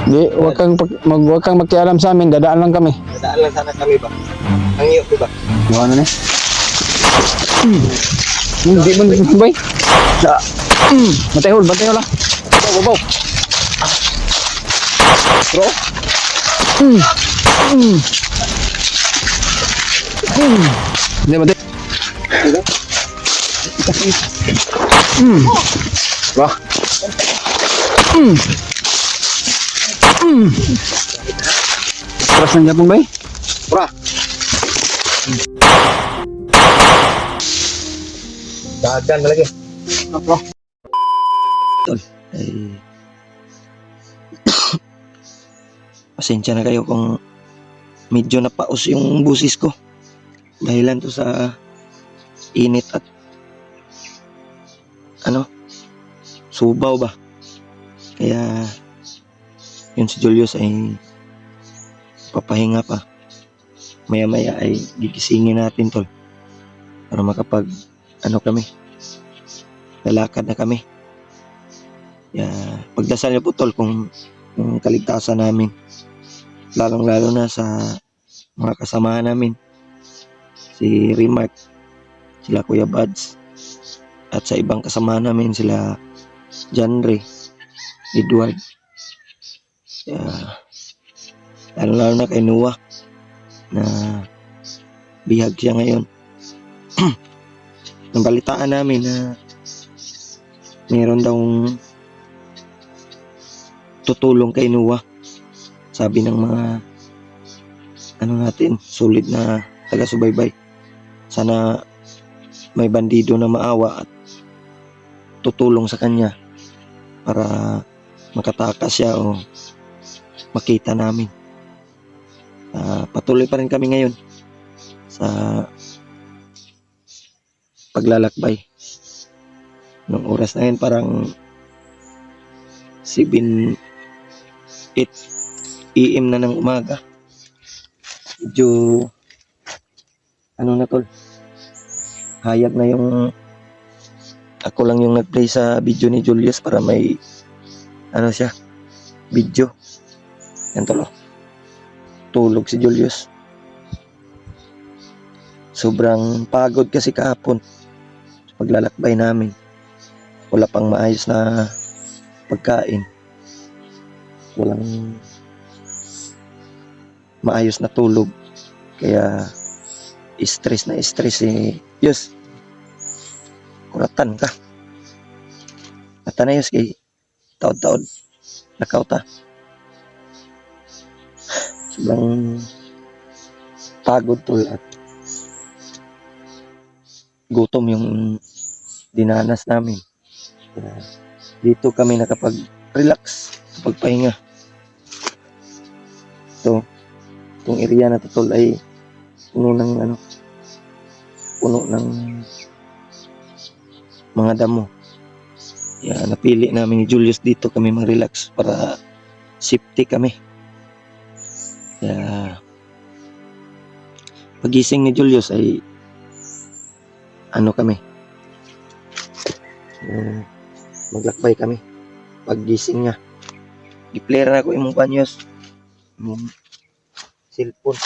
Di, wag kang makialam sa amin, dadaan lang kami. Dadaan lang sana kami ba? Ang iyo, di ba? Yung ano na? Hindi mo nito bay. Da. Matayol lang. Babaw. Bro. Hindi matay. Wah. Terus ng Japon bay. Bra. Dagan na lagi. Bro. Tol, ay pasensya na kayo kung medyo napaos yung busis ko. Dahilan to sa init at subaw ba. Kaya yun si Julius ay papahinga pa. Maya maya ay gigisingin natin tol para makapag kami, lalakad na kami. Kaya pagdasal niyo po tol kung kaligtasan namin, lalong lalo na sa mga kasamahan namin, si Remark, sila Kuya Buds, at sa ibang kasamahan namin sila John Ray, Edward, lalo na kay Noah na bihag siya ngayon. Nabalitaan namin na mayroon daw tutulong kay Noah, sabi ng mga natin, sulit na taga-subaybay. Sana may bandido na maawa at tutulong sa kanya para makatakas siya o makita namin. Patuloy pa rin kami ngayon sa paglalakbay. Nung oras na yun parang 7, 8 AM na ng umaga. Medyo na tol, hayag na yung ako lang yung nag-play sa video ni Julius para may siya, video. Yan tol, tulog si Julius. Sobrang pagod kasi kahapon sa paglalakbay namin. Wala pang maayos na pagkain, walang maayos na tulog, kaya stress na stress Yus, kuratan ka na Yus kay taod-taod nakaw ta. Sobrang pagod tol at gutom yung dinanas namin. Kaya dito kami nakapag-relax, pagpahinga. Itong area na to tol ay puno ng mga damo. Kaya napili namin ni Julius dito kami mag-relax para safety kami. Kaya pagising ni Julius ay kami, maglakbay kami. Paggising niya, i-player na ako imong panyos, imong cellphone,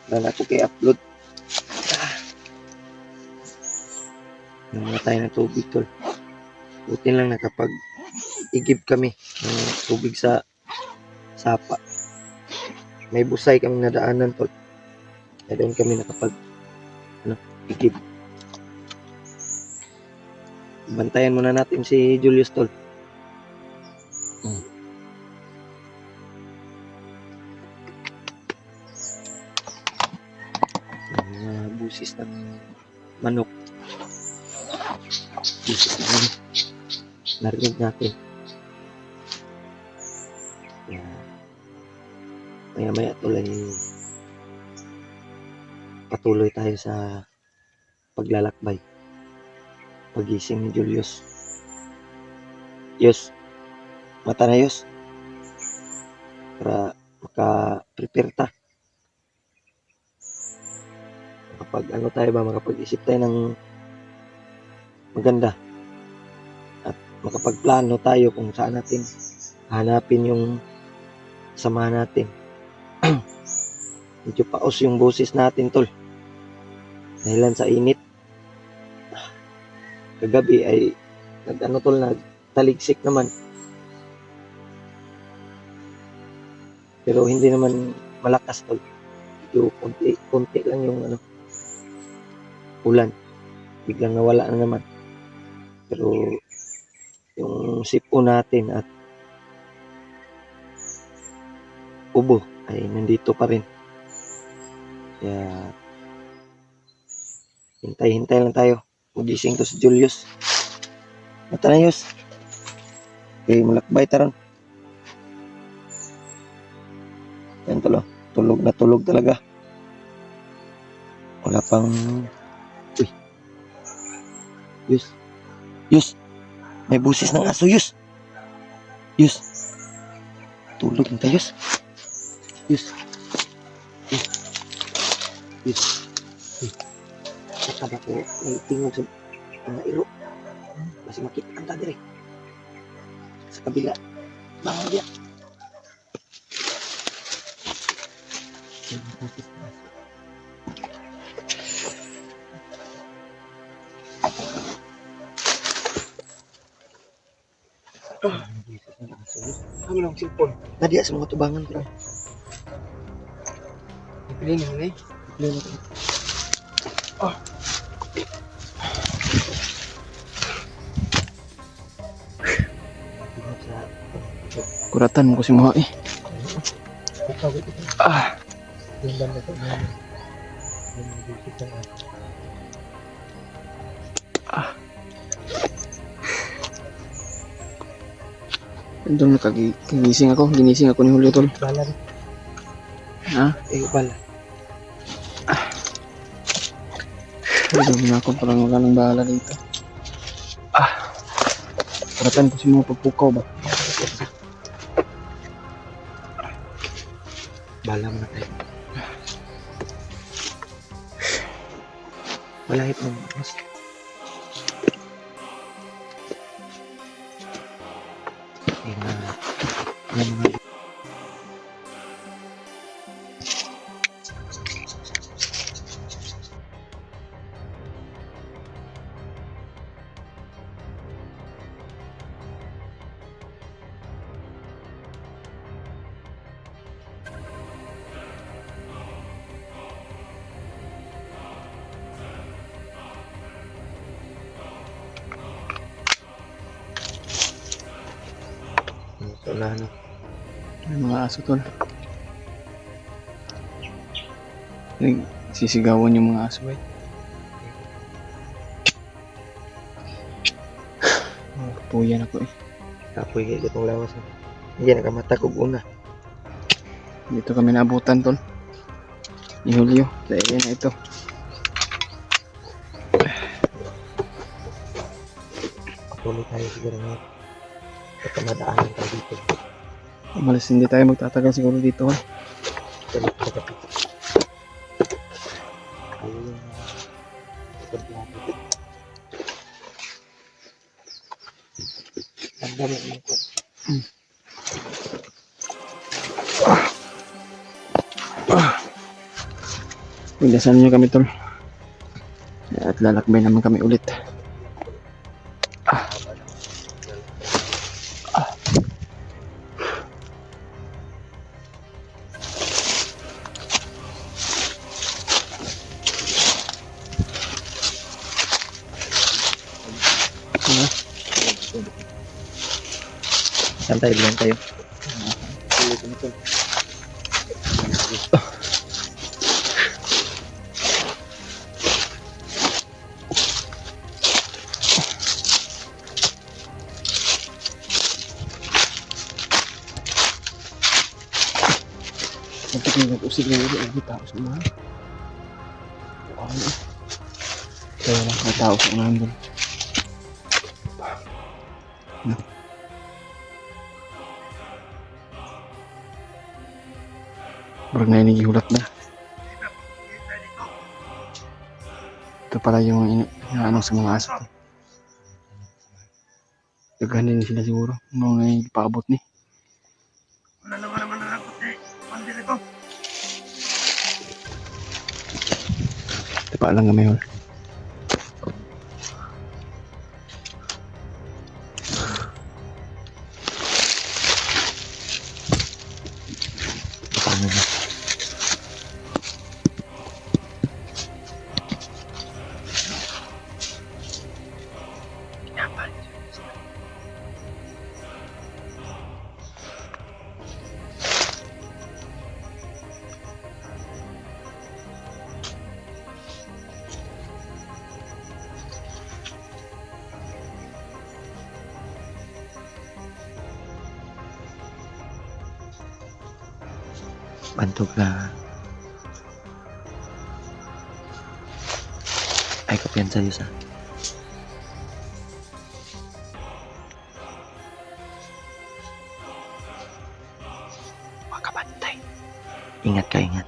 wala ko kay upload. Namatay na tubig tol. Buti lang nakapag-igib kami ng tubig sa sapa. May busay kami nadaanan tol. Kaya doon kami igib. Bantayan muna natin si Julius tol. Mga busis ng manok. Busis ng manok. Narinig natin. Maya tol ay patuloy tayo sa paglalakbay. Pagising ni Julius. Yus, mata na Yus. Para maka-prepare ta. Makapag-isip tayo ng maganda. At makapagplano tayo kung saan natin hanapin yung samahan natin. Medyo paos yung boses natin, tol. Dahilan sa init. Kagabi ay nag-ano, tol, nagtaligsik naman. Pero hindi naman malakas, tol. Medyo konti lang yung ulan. Biglang nawala na naman. Pero yung sipo natin at ubo ay nandito pa rin. Kaya hintay-hintay lang tayo. Magising to si Julius. Mata na, Yus. Okay, malakbay taron. Yan, tolo. Tulog na tulog talaga. Wala pang... Uy. Yus. Yus. May busis ng aso, Yus. Yus. Tulog na tayo, Yus. Yus. Yus. Yus. Uy. Saka ba ko may tingog sa iro? Kasi makita ang tadiri. Sa kabila. Bangon dia. Kami lang cellphone. Nadia sa mga tubangan ko. Piliin mo na eh. Kuratan mo ko si Moha eh. Yung banda ko na yun. Yung nag-isip ng Doon nakagising ako. Ginising ako ni Julio, tol. bala rin. Ha? Bala. Doon na ako. Parang wala nang bahala dito. Kuratan ko si mga pagpukaw ba? Bala mo na tayo. Malahit mo mas. Yung mga wala na. May mga aso, tol. Sisigawan yung mga aso eh. Kapuyan ako eh. Kapoy kayo itong lawas. Hindi nakamata ko una. Dito kami naabutan, tol. Ni Julio. Sa area na ito. Patuloy tayo siguro ngayon. At madaanan tayo dito. Umalis hindi tayo magtatagal siguro dito. Tuloy sa gabi. Ayun yung likod natin. Ang dami ng likod. Pagdasan nyo kami, tol. At lalakbay naman kami ulit. Saan tayo? Bilang tayo. Magpapagod nag-usig na yun. May tao sa mga. Kaya lang may tao sa mga doon. Barang na inigihulat na. Ito pala yung ano sa mga aso. Daghan din sila siguro. Mga paabot ni. Pa lang kami hol. Bantog na. Ay, kapiyan sa'yo sa. Makabantay. Ingat ka, ingat.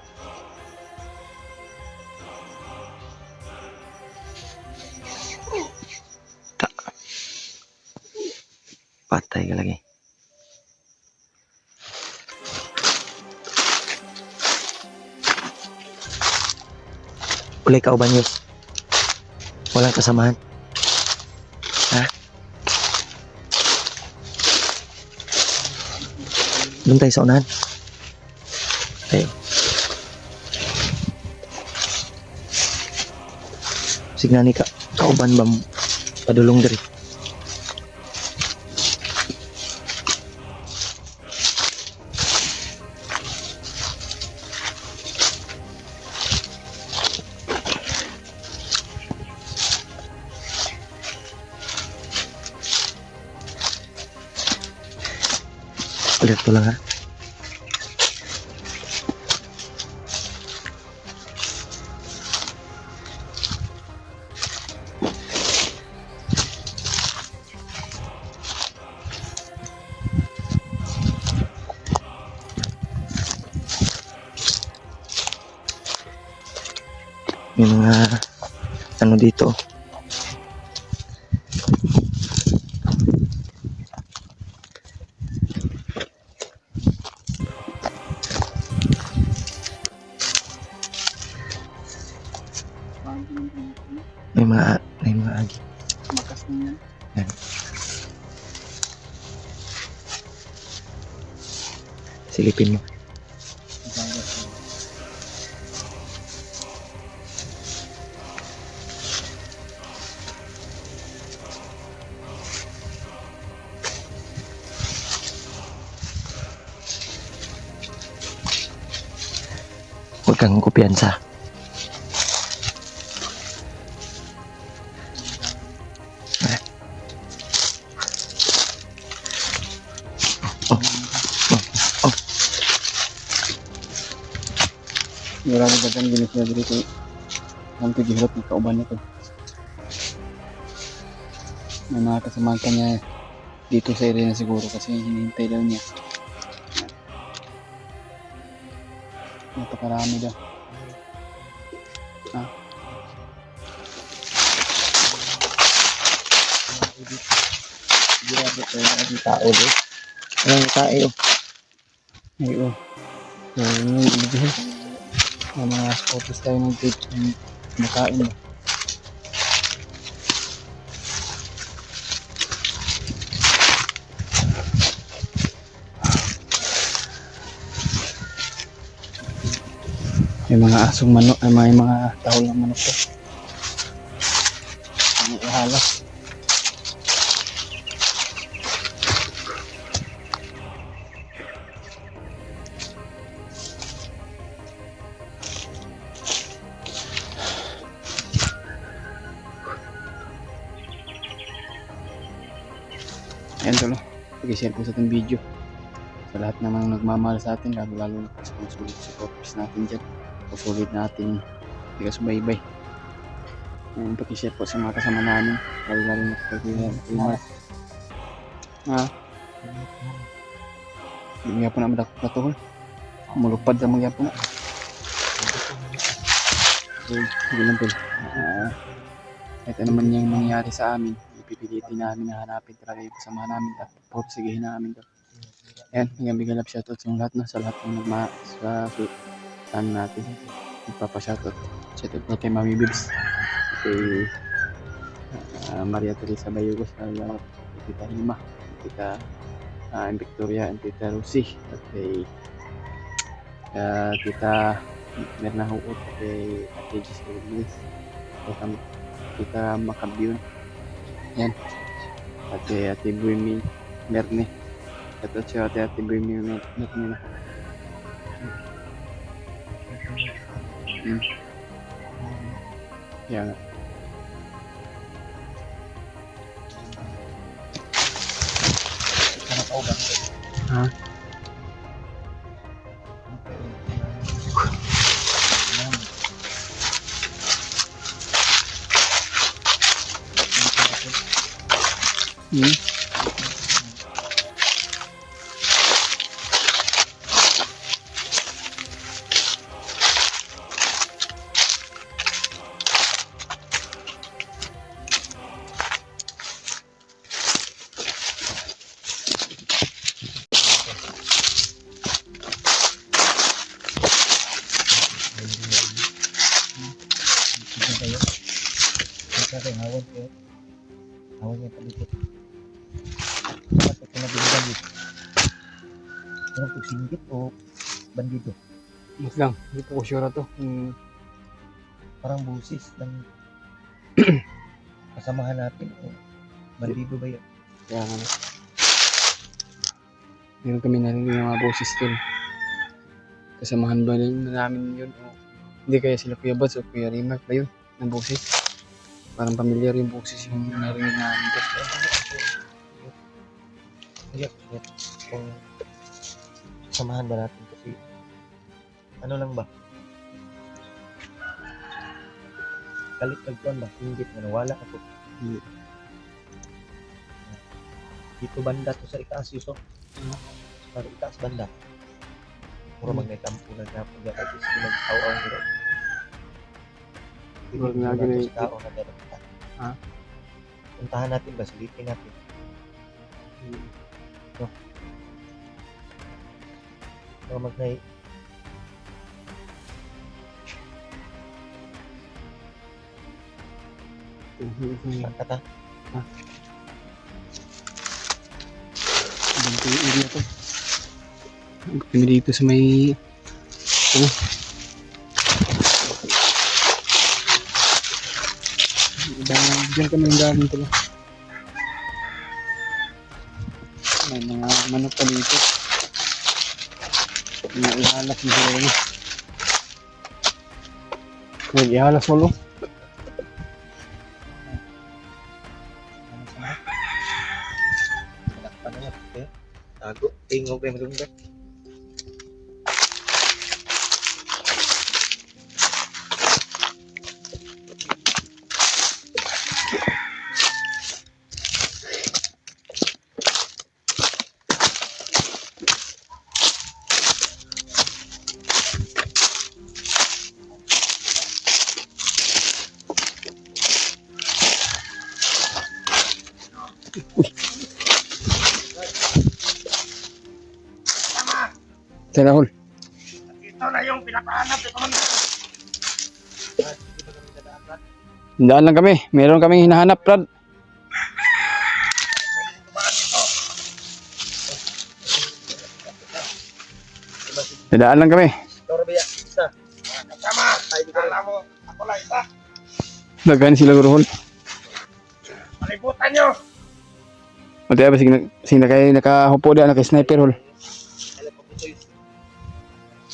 Ta. Patay ka lagi. Ulay ka uban yus. Walang kasamahan. Ha? Doon tayo sa unahan. Tayo. Signani ka. Kauban ba mo? Padulong diri. Ulit ko lang ha. May mga ano dito. May mga agi. Makas na yan. Yan. Silipin mo. Huwag kang kumpiyansa. Sigurado ba dyan ginis niya dito? Ang tigihirap ng kauban nito. May mga kasamahan ka niya dito sa area na siguro kasi hinihintay daw niya. Napakarami daw. Ha? Sigurado ko yung tao doon. Walang tayo. Ay, oh. Yung ibigay. May mga photos tayo ng date ng makain mo. May mga asong manok, ay may mga tahol ng manok to. Ang ihalas. Ayan tulo, pag-share ko sa itong video sa lahat namang nagmamahal sa atin, lalo na sa mga sulit supporters natin dyan, sulit natin subaybay. Ayan, pag-share po sa mga kasama namin, lalo na pag-imas ha, hindi nga po na madakot na tuhol, mulupad na mga po na hindi lang po. Ito naman yung mangyayari sa amin, ipipilitin namin na hanapin talaga yung kasama namin at pagsigihin namin to. Ayan, hanggang bigyan up shoutout sa lahat na, sa lahat ng sa natin, magpapa-shoutout. Shout out na kay Mami Bibs. Kay Maria Teresa Bayugos. Salamat kay Tita Hima. Tita Victoria and Tita Rosie. At kay Tita Merna Huot. Kay Ate Giselle Luis. Kay Tita Makabion. Yan. At kay Ate Buimi Merne. At siya Ate Buimi Merne na. Yan. Ha? Hawag niya palikot. Dapat ito na binigay. Ano ito, singgit o bandido? Mas lang. Hindi po ko sure to. Parang busis ng kasamahan natin o bandido ba yun? Kaya nga. Meron kami narinig ng mga boses doon. Kasamahan ba namin yun? O hindi kaya sila Kuya Buds o Kuya Rimac ba yun? Ng boses? Parang familiar yung boses yung narinig namin doon. Kaya kung kasamahan ba natin kasi ano lang ba? Kalit kagpuan ba? Singgit na nawala ako. Dito banda to sa itaas yun. Para itaas banda. Puro magnatampo na napon na at least nag-aw-aw nila. Siguro nga ganun sa tao na meron kita. Ha? Puntahan natin ba? Silipin natin. No? No, magnay. Saan ka ta? Ganito yung area to. Kami dito sa may diyan kami yung galing pala. May mga manok pa dito. Mga ihalas na sila yun. May ihalas mo lo. Nakpan na yan. Okay? Tago. Tingog yung malunggat. Telahol. Ito na yung pinapahanap. Ito man. Daan lang kami. Meron kaming hinahanap, Brad. Daan lang kami. Torbiya. Isa. Kasama. Ay, di ko alam mo. Ako lang isa. Dagan sila guruhol. Malibutan nyo. Mati ba sige na kayo nakahupo da naka-sniper hol.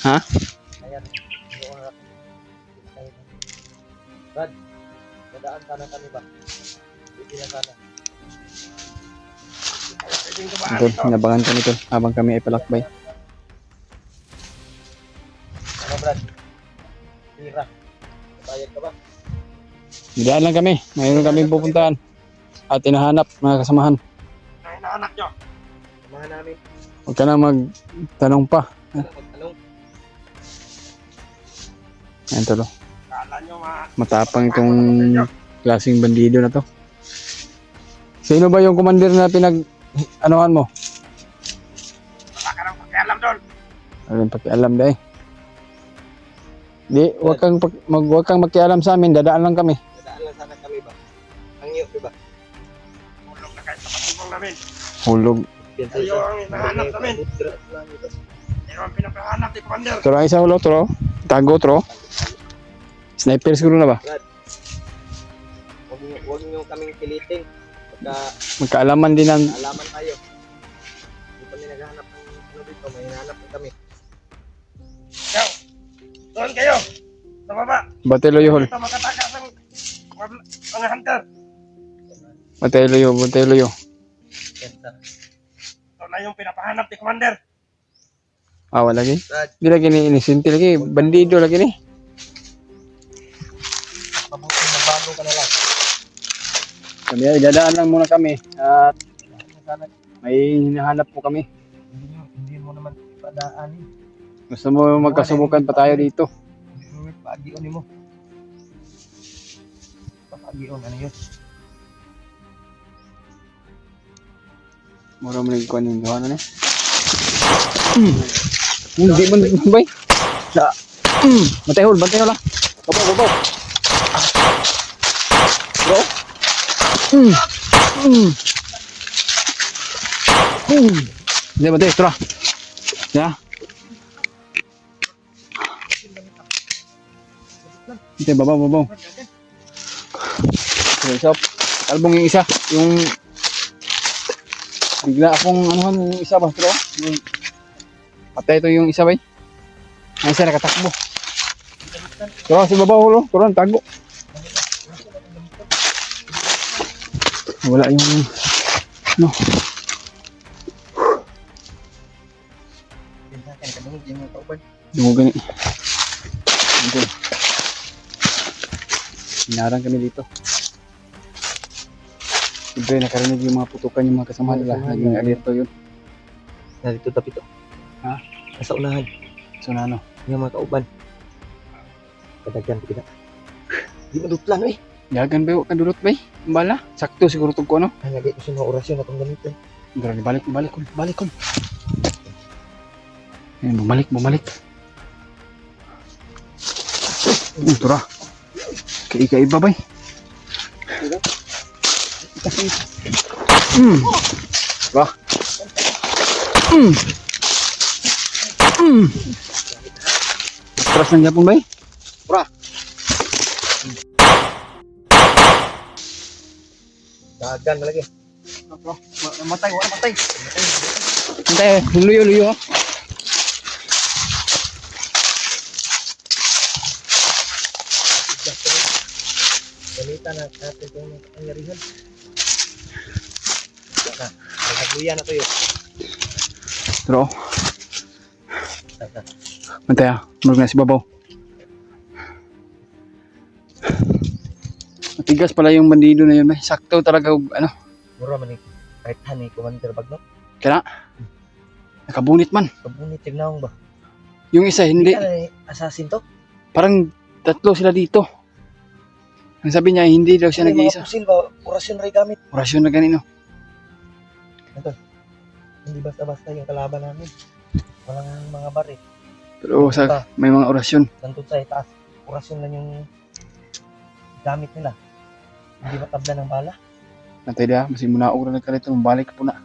Ha? Ayan. Brad, nadaan sana kami ba? Hindi na sana. Ito, hinabangan kami ito habang kami ay palakbay. Ano Brad? Tira. Bayad ka ba? Daan lang kami. Mayroon kaming pupuntahan. At hinahanap mga kasamahan. Ay, naanak nyo. Samahan namin. Huwag ka na magtanong pa. Magtanong. Ayan to. Kala nyo Matapang itong klaseng bandido na to. Sino ba yung commander na pinag-anuhan mo? wala ka nang pakialam doon. Ayun, pakialam dahil. Di, wag kang makialam sa amin, dadaan lang kami. Dadaan lang sana kami ba? Ang iyo, di ba? Tulog na kayo sa patubong namin. Hulog. Kayo ang hinahanap namin. Kayo ang pinapahanap ni Commander. Tro ang isa ulo, tro. Tago, tro. Sniper siguro na ba? Huwag niyo kaming pilitin. Pagka Magkaalaman din ang alaman tayo. Hindi kami naghahanap ng ano dito, may hinahanap na kami. Ikaw, doon kayo. Sa baba. Batelo Yohol. Dito makatakas ang mga hunter. Batelo yo. Ito na yung pinapahanap ni Commander. Ah, wala lagi. Brad, Di lagi ni inisinti lagi. Bandido lagi ni. mabuti magbago ka na lang. Kami ay dadaan lang muna kami. At may hinahanap po kami. Hindi mo naman padaanin. Gusto mo magkasubukan pa tayo dito. Paagion mo. Paagion, ano yun? Mura mo nagkuhan yung gawa na ni. Hindi mo nagkuhan. Bantay hol lang. Babaw. Bro. Hindi, bantay, tara. Ya. Hindi, babaw. Isa, kalbong yung isa. Yung bigla akong anuhan yung isa ba, bro? Yung patay ito yung isa ba? Ang isa nakatakbo. Tara, si babaw hulo. Tara, tago. Wala yung no. Yung gani. Okay. Hinarang kami dito. Siyempre, nakarinig yung mga putukan yung mga kasama nila. Naging alerto yun. Narito tapito. Ha? Nasa unahan. So na ano? Yung mga kauban. Kadagyan ko kita. Di maduplan eh. Yagan ba yung kadulot ba? Bala? Sakto siguro itong ko ano? Ay, nagay ko siya mga orasyon na itong ganito. Balik ko. Ayan, bumalik. Tura. Kaiba ba? Wah. Atras ng Japon ba? Wah. Dagan na lagi. Matay. Hintay, luyo. Ganita na natin itong nangyarihan. Nagagluyan na tayo. Pero, mantay marag na si babaw. Matigas pala yung bandido na yun, may sakto talaga, ano, Mura man kahit hani Commander Bagno. kaya nakabunit man. Kabunit tignaong ba? Yung isa, hindi. Hindi ka assassin to? Parang tatlo sila dito. Ang sabi niya, hindi daw siya Ano yung nag-iisa. mga pusil ba? Orasyon rin gamit. Orasyon na ganino. Hindi basta-basta yung kalaban namin. Walang mga bari. Pero may mga orasyon. Nandun sa itaas. Orasyon lang yung gamit nila. Hindi matabla ng bala. Natay dia, masih munaog na nagkalito. Balik po na.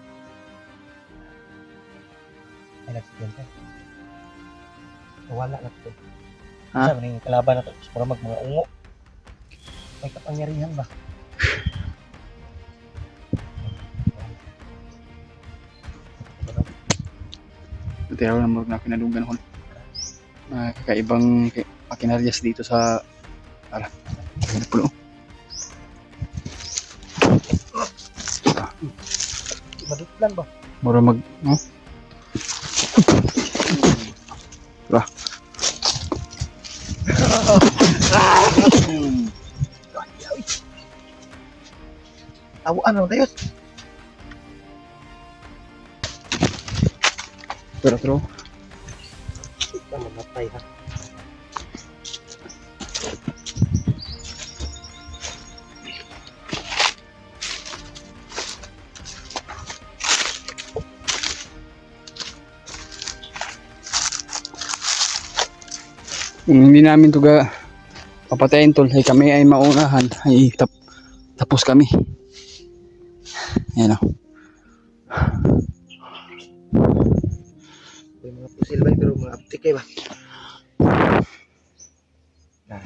Ay, nagsigyan wala na ito. Ha? Sabi yung kalaban na ito. Para mga ungo. May kapangyarihan ba? Natay ako na marag na kinadugan ko. Kakaibang pakinaryas dito sa pulo. Madutlan ba? Mura mag, no? Wah. Tawaan naman tayo. Pero. Ito mamatay ha. Kung hindi namin ito papatayin tol, ay kami ay maunahan, ay tapos kami. Yan o. May mga pusil ba pero mga aptik ba? Nah,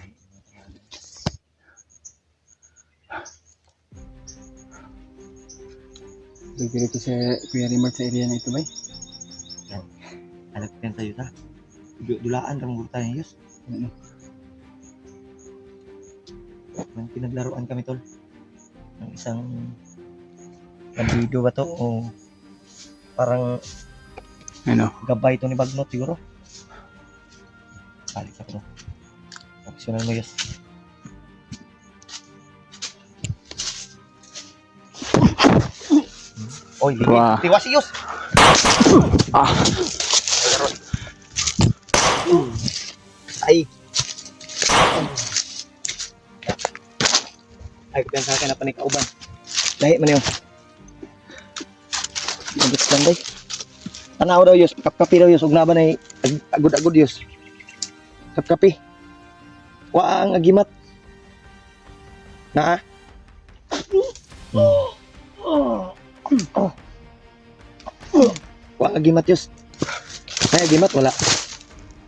Dito sa Kuya Rimard sa area na ito ba? anak yan tayo ta. Dulaan kang gurta niya yus. Ano? Man pinaglaruan kami tol. Ng isang bandido ba to o parang Ano? gabay to ni Bagnot siguro. Balik sa ko. Optional mo yus. Oy, ligit. Wah. Tiwas yus. Ah! Ay. Ay, kupiyan sa akin na panikauban. Lahi man yun. Magit lang day. Tanaw daw yus, kapkapi daw yus, ug na ba na agud-agud yus. Kapkapi. Wa ang agimat. Na. Wa ang agimat yus. May agimat wala.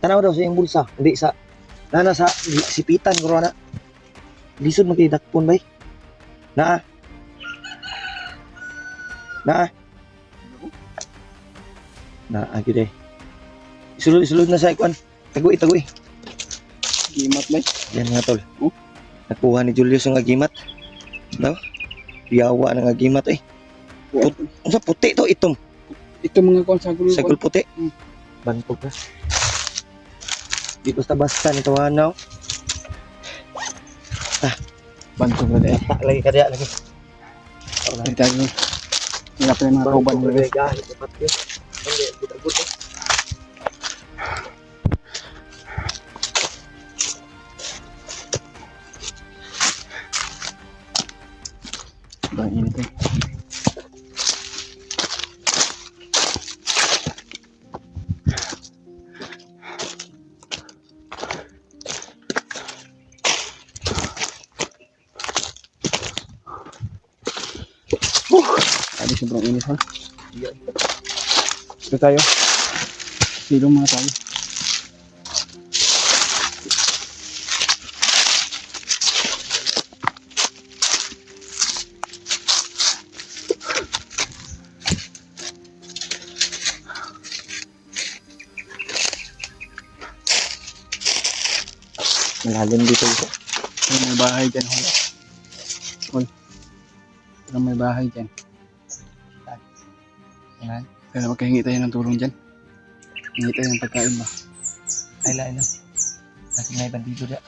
Tanaw daw sa iyang bulsa, hindi sa nana sa sipitan ko na. Lisod man kay dakpon bay. Na. Na agad eh. Isulod na sa ikuan. Tagoy. Gimat ba? Yan nga tol. Nakuha ni Julius yung agimat. No? Biyawa ng agimat eh. Sa puti to itom. Ito mga konsagul. Sagol puti. Bantog na. Di basta-basta nito hanaw. Bantog na dahil. Tak lagi kadya lagi. Ito tayo. Wala pa yung mga kauban mo. Gahit dapat yun. Hindi, agud-agud eh. Bang init eh. Tadi sobrang init ha. Ito tayo. Silong mga tayo. Malalim dito ito. May bahay dyan. Hol. May bahay dyan. Yan. Kaya magkahingi tayo ng tulong dyan. Hingi tayo ng pagkain ba? Ay lang. Kasi may bandido dyan.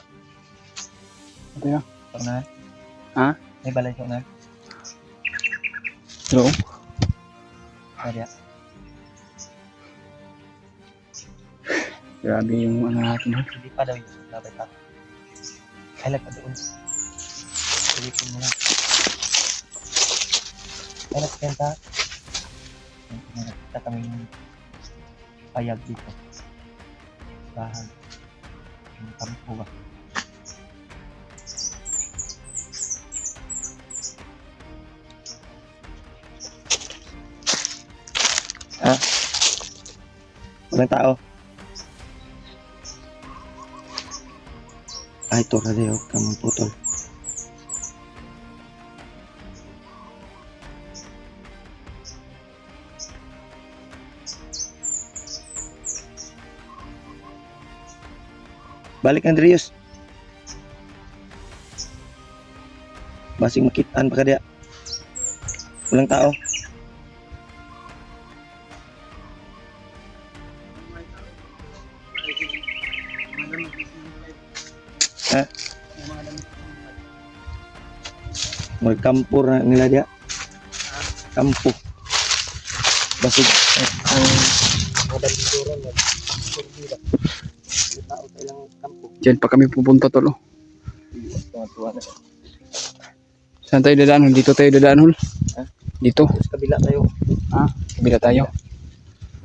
Ito yun. Ito na. Ha? May balay ko na. Hello? Kaya. Grabe yung ano natin ha. Hindi pa daw yun. Labay pa. Ay lang pa doon. Silipin mo lang. Ay nagkenta. Nakita kami yung payag dito. Bahay. Yung kampo ba? Ha? Walang tao. Ay, ito na dayo. Kamang putol. Balik Andreas. Basing makitaan pa ka diya. Walang tao. Ha? Magkampur na nila diya. Kampo. Basig. Madang bituran na. Tao tayong kampo. Diyan pa kami pupunta tol. Tuwa na. Saan tayo dadaan hol? Dito tayo dadaan hol. Ha? Dito. Sa kabila tayo. Ha? Kabila tayo.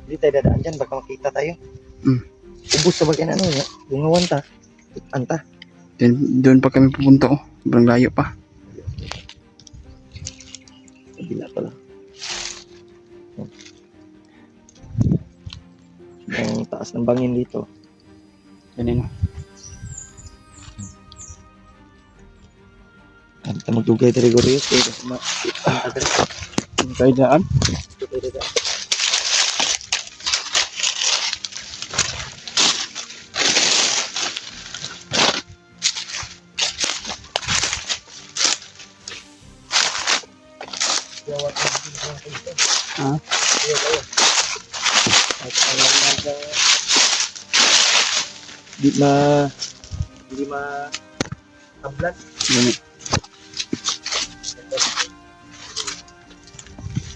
Hindi tayo dadaan dyan. Baka makita tayo. ubos sa bagay na ano nga. Bungawan ta. Anta. Doon pa kami pupunta oh. Sobrang layo pa. Kabila pala. Ang taas ng bangin dito. Ganun. Ang magdugay dari Gorius kaya kasi anta dari. Tayo daan. Dugay dari. Ah. Di ma tablan. Ganun.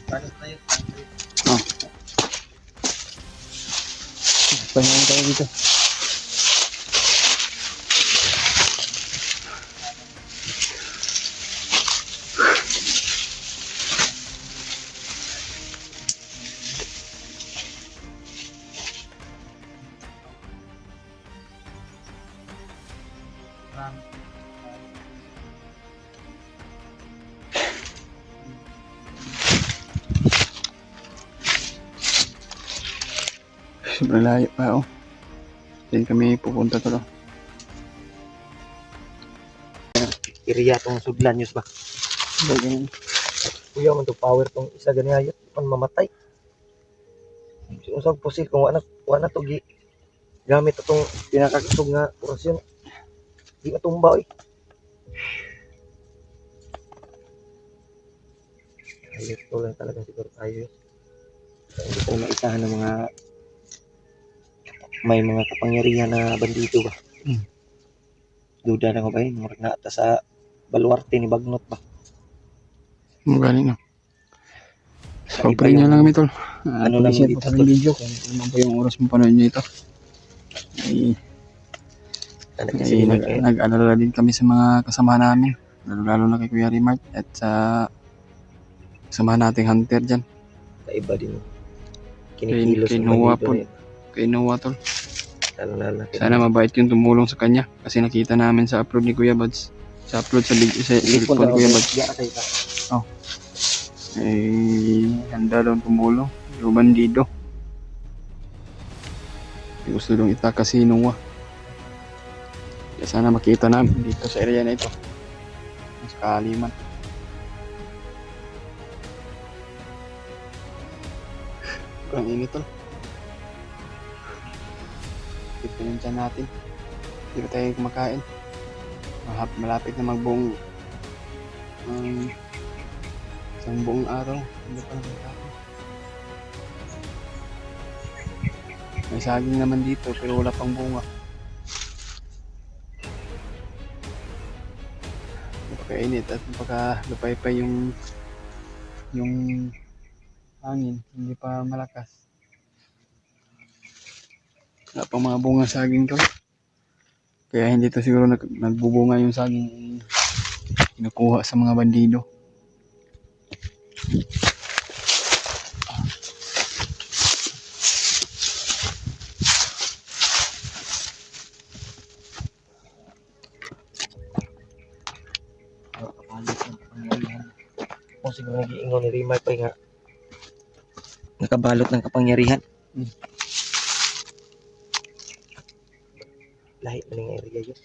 Paano tayo? Pahinga tayo dito. Sobrang layo pa oh. Diyan kami pupunta to. Iriya tong sudlan news ba? Ganun. Kuya man to power tong isa ganayot pan mamatay. Usag pusil kung wala to gi gamit itong pinakakusog nga orasyon. Di matumba oy. Ayos to lang talaga siguro tayo. Hindi tayo maisahan ng mga may mga kapangyarihan na bandido ba? Duda na ko ba yun? Murag na ata sa baluarte ni Bagnot ba? Magaling no. Sa So, iba pray nyo yung- lang kami tol. Ano Pag-share namin po dito, sa tol? video kung ano po yung oras mo panood nyo ito. Ay, nag-alala din kami sa mga kasama namin. Lalo na kay Kuya Rimart at sa kasama nating hunter dyan. Kaiba din. Kinikilos Kay ng Noah bandido po. na yun. Kay Noah tol. Lalo. Sana mabait yung tumulong sa kanya. Kasi nakita namin sa upload ni Kuya Buds. Sa upload sa cellphone ni Kuya Buds. Handa daw tumulong. Yung bandido. Gusto daw itakas si Noah. Kaya sana makita namin dito sa area na ito. Mas kaaliman. Ang init tol. Ito yung tiyan natin. Hindi pa tayo kumakain. Malapit na magbuong isang buong araw. Hindi pa kumakain. May saging naman dito pero wala pang bunga. Napakainit at napakalupay pa yung hangin. Hindi pa malakas. Wala pang mga bunga saging to. Kaya hindi to siguro nagbubunga yung saging kinukuha sa mga bandido. Kung siguro nag-iingaw ni Rimar pa nga nakabalot ng kapangyarihan. Lahi man yung area yun.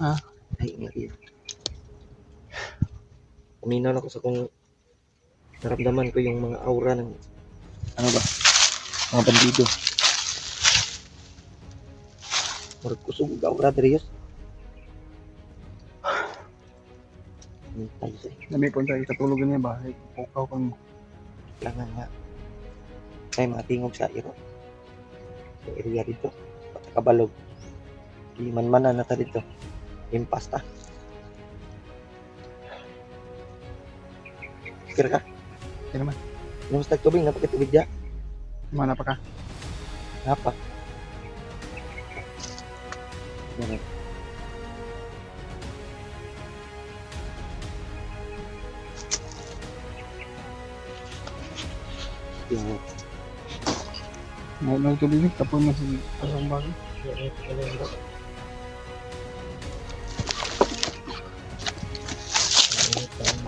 Ha? Lahi ng area. Uminaw na ko sa kung naramdaman ko yung mga aura ng ano ba? Mga bandido. Murag kusog ang aura dari yun. Tayo sa Dami po tayo katulugan niya ba? Pukaw kang langan nga. Kaya matingog sa iro. Sa area dito. Patakabalog. Di man-manan na ta dito. Impasta. Kira ka? Kaya naman. Yung stag tubig, napakitubig dyan. Mana pa ka? Napa. Yan. Yung Ngayon tubig, tapos mo sa pasang bago.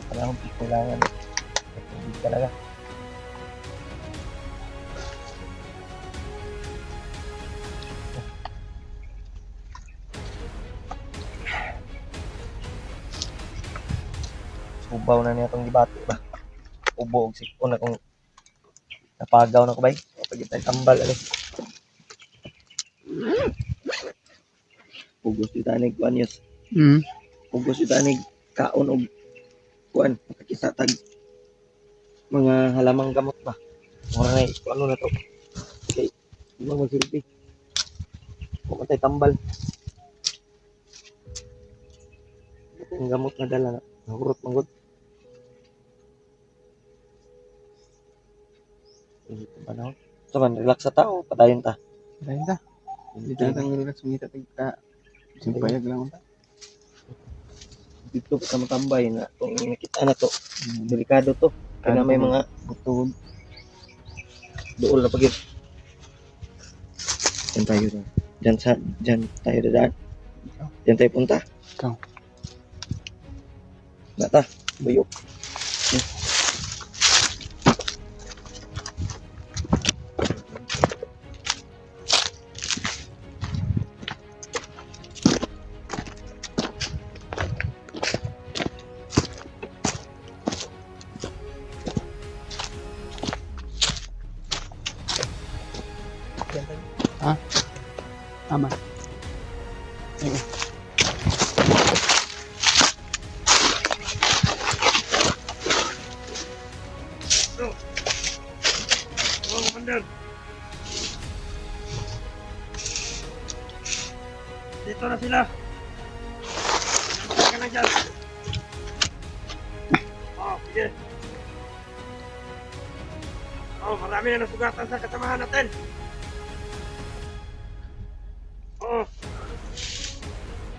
Panahon kailangan tubig talaga. Subaw na niya itong dibati ba? Ubo og sipon akong napagaw na ko bay. Pag itay tambal ali. Ugos di tanig kuan yus. Ugos di tanig kaon og kuan pakisatag mga halamang gamot ba. Mura na ano na to. Okay. Di mo magsilbi. Kung matay tambal. Ang gamot na dala na. Nahurot manggod. Panahon. So man, relax sa tao, padayon ta. Dahil ta. Hindi tayo kang relax, hindi tayo simpayag lang ta. Dito ka matambay na kung nakita na to, delikado to. Kaya may mga butod. Dool na pagit. Diyan tayo na. Diyan tayo dadaan. Diyan tayo punta. Ikaw. Bata, buyok. Tama. Mga komandan. Dito na sila. Nandiyan ka na dyan. Oh, sige. Oh, marami na nasugatan sa kasamahan natin. Oh.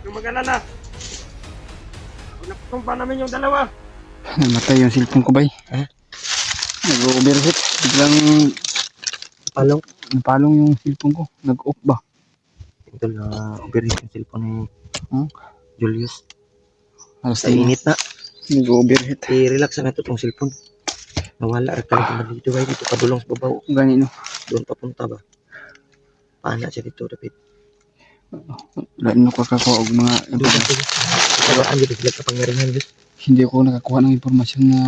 Yung mag-alala. Kung napatumpa namin yung dalawa. Namatay yung cellphone ko, bay. Ha? Nag-overheat. Biglang Palong. napalong yung cellphone ko. Nag-off ba? Ito na overheat yung cellphone ni Julius. Alas Sa init na. Nag-overheat. I-relax na ito tong cellphone. Nawala rin talaga dito ba? Dito padulong sa babaw. Ganino. Doon papunta ba? Paana siya dito, David? Wala na ko kakakuha og mga Doon na siya. Kawaan dito sila kapangyarihan, Diyos. hindi ko nakakuha ng impormasyon na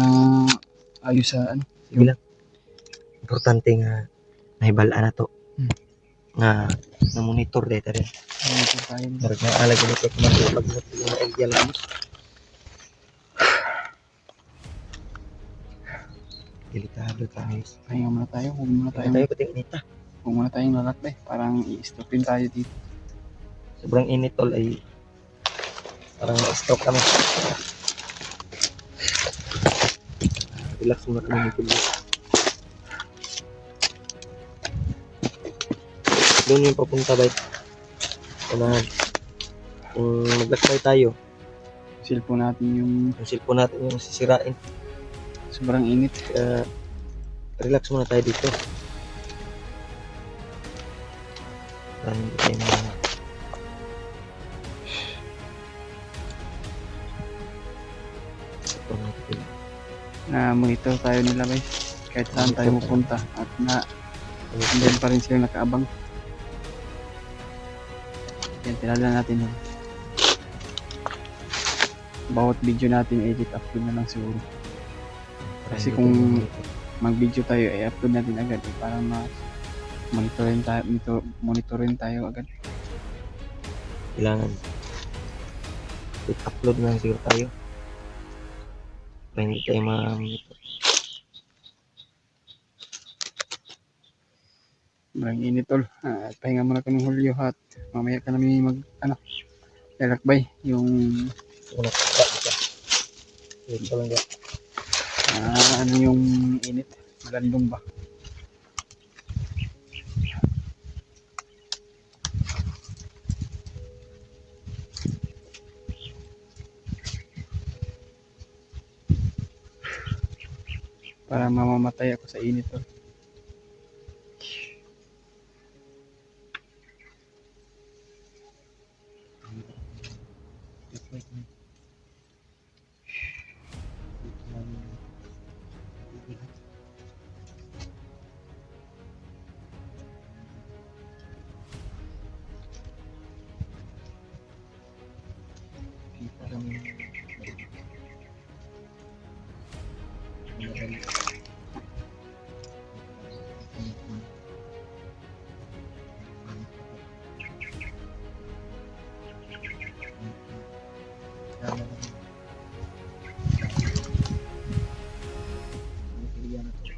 ayos sa ano. Sige lang. Importante nga nahibalaan na to. Nga na-monitor dito rin. Ayos tayo. Marag na alag dito kumando pag yung na-idea lang. Delikado tayo. Pahinga muna tayo. Huwag muna Tayo tayo. pating inita. Huwag muna tayong lalakbay. Parang i-stopin tayo dito. Sobrang init tol ay parang na-stroke kami. Relax muna kami nito. Doon yung papunta ba? Unahan. Kung maglakbay tayo, Cellphone natin yung yung cellphone natin yung sisirain. sobrang init. Kaya relax muna tayo dito. Para hindi tayo mga Na monitor tayo nila guys. Kahit saan tayo pupunta. At na andyan pa rin sila nakaabang. Yan, tinala natin yun. Bawat video natin edit upload na lang siguro. Kasi kung mag-video tayo ay upload natin agad para monitorin tayo agad. kailangan upload na lang siguro tayo. Para hindi tayo Maraming init tol. Pahinga muna kami ng Hulyo at mamaya ka namin lalakbay yung ito lang dyan. ano yung init. Malandong ba? Para mamamatay ako sa init tol. Wait, wait. Dito namin iihan. Kita kami ng madali. Tama na. Ang pilihan na to.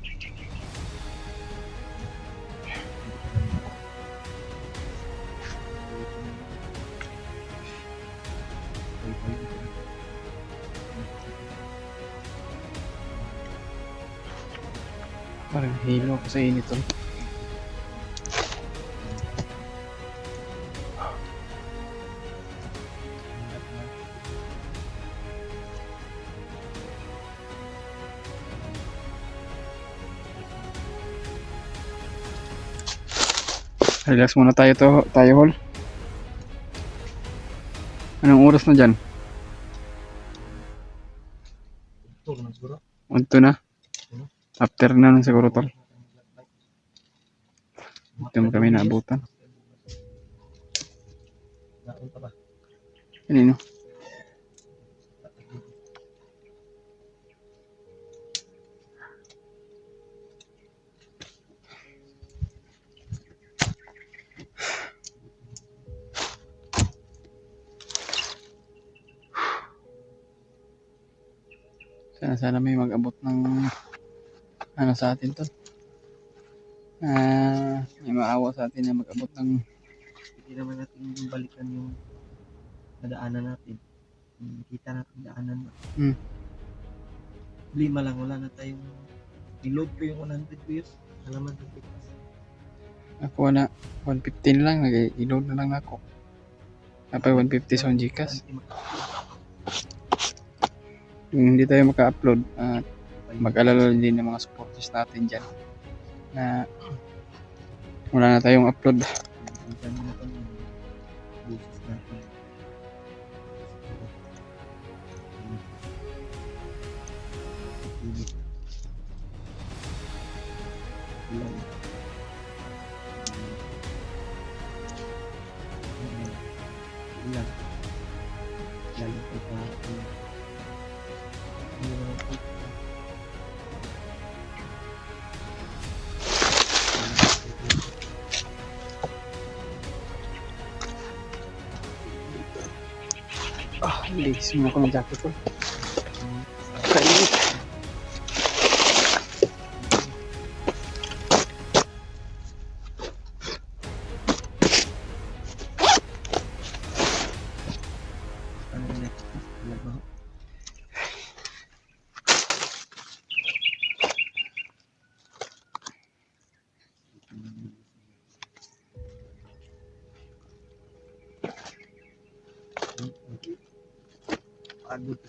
Parang hilo ako sa init tol. Relax muna tayo hol. Anong oras na dyan? Ito na siguro. Unto na. After na lang siguro tol. Ito mo kami naabutan. Naunta ba? Kanino? Sana may mag-abot ng ano sa atin to. May maawa sa atin na mag-abot ng Hindi naman natin balikan yung nadaanan natin. Kita natin daanan. Hmm. Lima lang, wala na tayong i-load ko yung 100 views. Alaman ng pitas. ako na 115 lang, nag-i-load na lang ako. Kapag 150 sa Gcash. Kung hindi tayo maka-upload, mag-alala din ng mga supporters natin dyan na wala na tayong upload. Ang dami na ito yung business natin. Ilan. Ilan. Lalo pa sa Bilis mo ako ng jacket ko. Kainit. ano na next? Ilan ba? Pagod.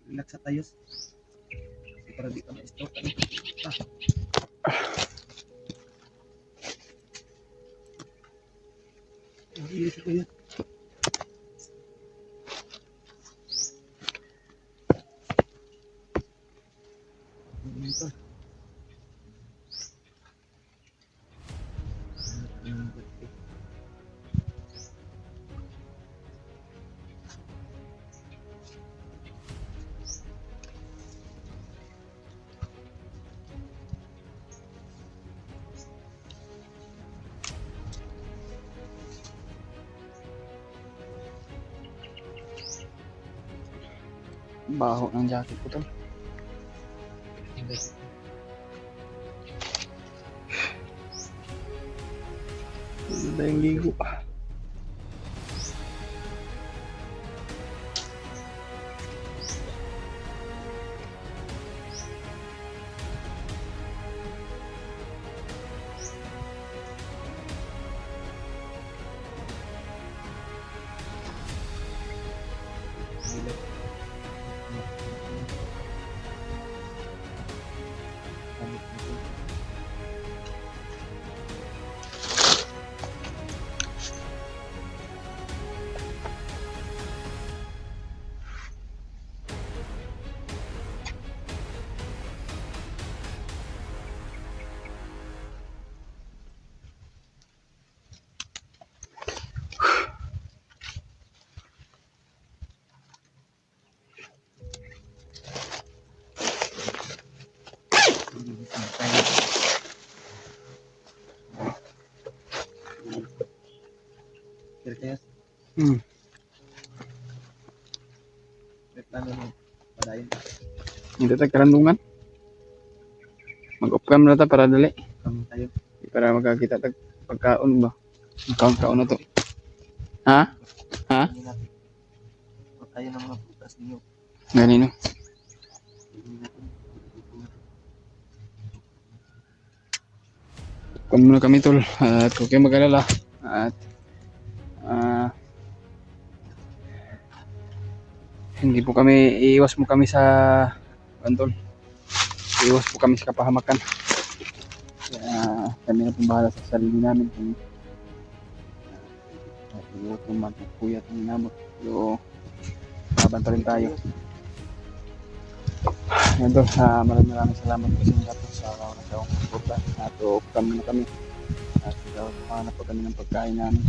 Relax sa tayos. Para di ka ma-stroke. Hindi ko yun. Ito. Baho ng jacket ko tol. Hindi tayong ligo. Hmm. Padayon. Dito tayo karandungan. Mag-off cam na ta para dali. Kami tayo. Para magkakita tag pagkaon ba. Kaon na to. Ha? Ha? Hindi natin. Huwag tayo ng mga putas ninyo. Ganino. Hindi natin. Kung muna kami tol. At huwag kayong mag-alala. At hindi po kami, iiwas mo kami sa tol. Iiwas po kami sa kapahamakan. Kaya kami na pong bahala sa sarili namin kung gutom man o puyat ang inabot. Pero laban pa rin tayo. Yan tol, maraming salamat po sa inyo sa nagawang suporta. At kami na kami. At mahanap pa kami ng pagkain namin.